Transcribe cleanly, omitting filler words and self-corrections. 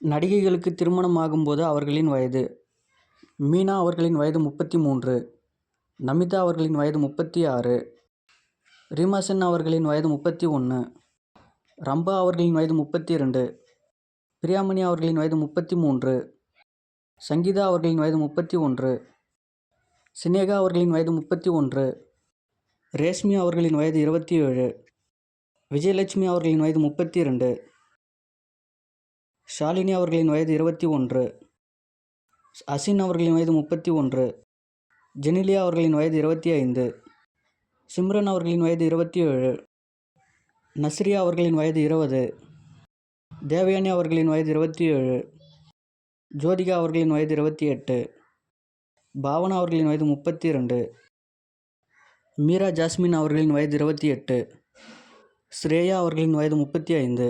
நடிகைகளுக்கு திருமணம் ஆகும்போது அவர்களின் வயது: மீனா அவர்களின் வயது 33, நமிதா அவர்களின் வயது 36, ரீமா சென் அவர்களின் வயது 31, ரம்பா அவர்களின் வயது 32, பிரியாமணி அவர்களின் வயது 33, சங்கீதா அவர்களின் வயது 31, சினேகா அவர்களின் வயது 31, ரேஷ்மி அவர்களின் வயது 27, விஜயலட்சுமி அவர்களின் வயது 32, ஷாலினி அவர்களின் வயது 21, அசின் அவர்களின் வயது 31, ஜெனிலியா அவர்களின் வயது 25, சிம்ரன் அவர்களின் வயது 27, நஸ்ரியா அவர்களின் வயது 20, தேவயானி அவர்களின் வயது 27, ஜோதிகா அவர்களின் வயது 28, பாவனா அவர்களின் வயது 32, மீரா ஜாஸ்மின் அவர்களின் வயது 28, ஸ்ரேயா அவர்களின் வயது 35,